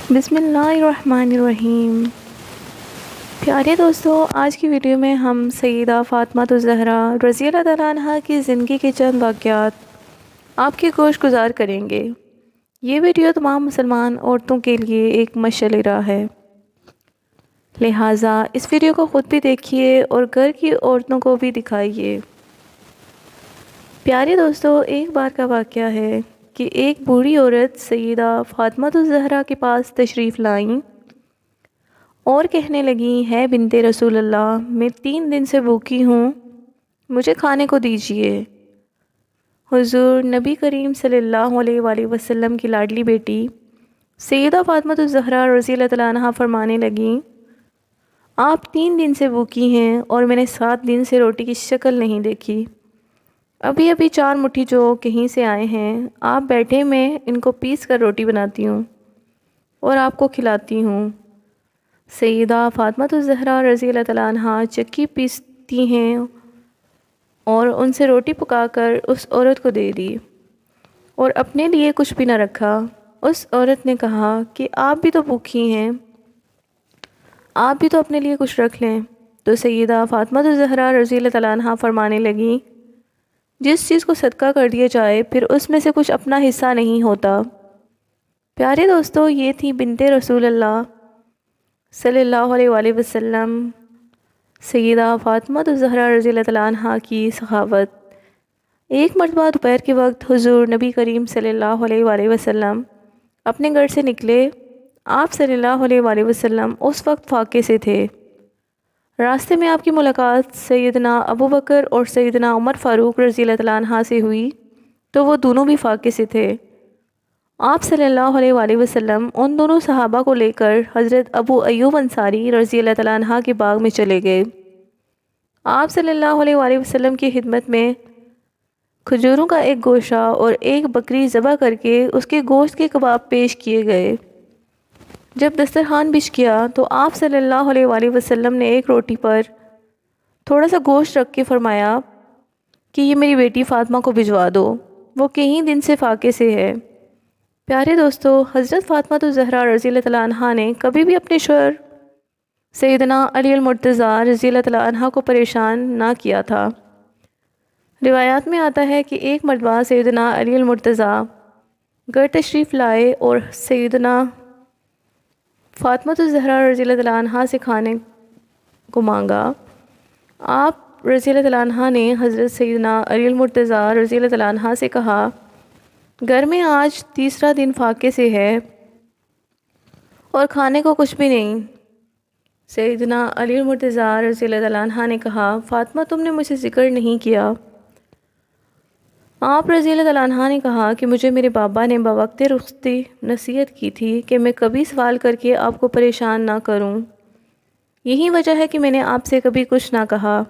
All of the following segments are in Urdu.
بسم اللہ الرحمن الرحیم۔ پیارے دوستو، آج کی ویڈیو میں ہم سیدہ فاطمہ الزہرا رضی اللہ تعالیٰ عنہ کی زندگی کے چند واقعات آپ کی گوش گزار کریں گے۔ یہ ویڈیو تمام مسلمان عورتوں کے لیے ایک مشعل راہ ہے، لہٰذا اس ویڈیو کو خود بھی دیکھیے اور گھر کی عورتوں کو بھی دکھائیے۔ پیارے دوستو، ایک بار کا واقعہ ہے کہ ایک بوڑھی عورت سیدہ فاطمہ الزہرا کے پاس تشریف لائیں اور کہنے لگیں، ہے بنت رسول اللہ، میں 3 دن سے بھوکی ہوں، مجھے کھانے کو دیجیے۔ حضور نبی کریم صلی اللہ علیہ وآلہ وسلم کی لاڈلی بیٹی سیدہ فاطمہ الزہرا رضی اللہ تعالیٰ عنہا فرمانے لگیں، آپ 3 دن سے بھوکی ہیں اور میں نے 7 دن سے روٹی کی شکل نہیں دیکھی۔ ابھی 4 مٹھی جو کہیں سے آئے ہیں، آپ بیٹھے، میں ان کو پیس کر روٹی بناتی ہوں اور آپ کو کھلاتی ہوں۔ سیدہ فاطمہ الزہرا رضی اللہ تعالیٰ عنہا چکی پیستی ہیں اور ان سے روٹی پکا کر اس عورت کو دے دی اور اپنے لیے کچھ بھی نہ رکھا۔ اس عورت نے کہا کہ آپ بھی تو بھوکی ہیں، آپ بھی تو اپنے لیے کچھ رکھ لیں۔ تو سیدہ فاطمہ الزہرا رضی اللہ تعالیٰ عنہا فرمانے لگیں، جس چیز کو صدقہ کر دیا جائے پھر اس میں سے کچھ اپنا حصہ نہیں ہوتا۔ پیارے دوستو، یہ تھی بنت رسول اللہ صلی اللہ علیہ وآلہ وسلم سیدہ فاطمہ الزہرا رضی اللہ تعالیٰ عنہا کی سخاوت۔ ایک مرتبہ دوپہر کے وقت حضور نبی کریم صلی اللہ علیہ وآلہ وسلم اپنے گھر سے نکلے۔ آپ صلی اللہ علیہ وآلہ وسلم اس وقت فاقے سے تھے۔ راستے میں آپ کی ملاقات سیدنا ابو بکر اور سیدنا عمر فاروق رضی اللہ تعالیٰ عنہ سے ہوئی تو وہ دونوں بھی فاقے سے تھے۔ آپ صلی اللہ علیہ وآلہ وسلم ان دونوں صحابہ کو لے کر حضرت ابو ایوب انصاری رضی اللہ تعالیٰ عنہ کے باغ میں چلے گئے۔ آپ صلی اللہ علیہ وآلہ وسلم کی خدمت میں کھجوروں کا ایک گوشہ اور ایک بکری ذبح کر کے اس کے گوشت کے کباب پیش کیے گئے۔ جب دسترخوان بچھ گیا تو آپ صلی اللہ علیہ وآلہ وسلم نے ایک روٹی پر تھوڑا سا گوشت رکھ کے فرمایا کہ یہ میری بیٹی فاطمہ کو بھجوا دو، وہ کئی دن سے فاقے سے ہے۔ پیارے دوستو، حضرت فاطمہ الزہرا رضی اللہ تعالیٰ عنہا نے کبھی بھی اپنے شوہر سیدنا علی المرتضیٰ رضی اللہ تعالیٰ عنہ کو پریشان نہ کیا تھا۔ روایات میں آتا ہے کہ ایک مرتبہ سیدنا علی المرتضیٰ گھر تشریف لائے اور سیدنا فاطمہ الزہرا رضی اللہ تعالیٰ عنہا سے کھانے کو مانگا۔ آپ رضی اللہ تعالیٰ عنہ نے حضرت سیدنا علی المرتضیٰ رضی اللہ تعالیٰ عنہ سے کہا، گھر میں آج 3 دن فاقے سے ہے اور کھانے کو کچھ بھی نہیں۔ سیدنا علی المرتضیٰ رضی اللہ تعالیٰ عنہ نے کہا، فاطمہ تم نے مجھے ذکر نہیں کیا۔ آپ رضی اللہ تعالیٰ عنہ نے کہا کہ مجھے میرے بابا نے بوقت رخصتی نصیحت کی تھی کہ میں کبھی سوال کر کے آپ کو پریشان نہ کروں، یہی وجہ ہے کہ میں نے آپ سے کبھی کچھ نہ کہا۔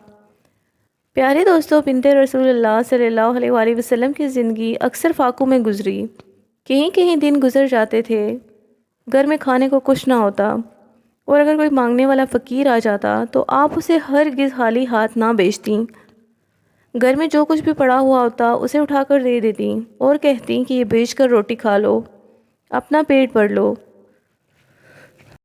پیارے دوستو، بنت رسول اللہ صلی اللہ علیہ وآلہ وسلم کی زندگی اکثر فاقوں میں گزری۔ کہیں دن گزر جاتے تھے، گھر میں کھانے کو کچھ نہ ہوتا، اور اگر کوئی مانگنے والا فقیر آ جاتا تو آپ اسے ہرگز خالی ہاتھ نہ بھیجتیں۔ گھر میں جو کچھ بھی پڑا ہوا ہوتا اسے اٹھا کر دے دیتیں اور کہتیں کہ یہ بیچ کر روٹی کھا لو، اپنا پیٹ بھر لو۔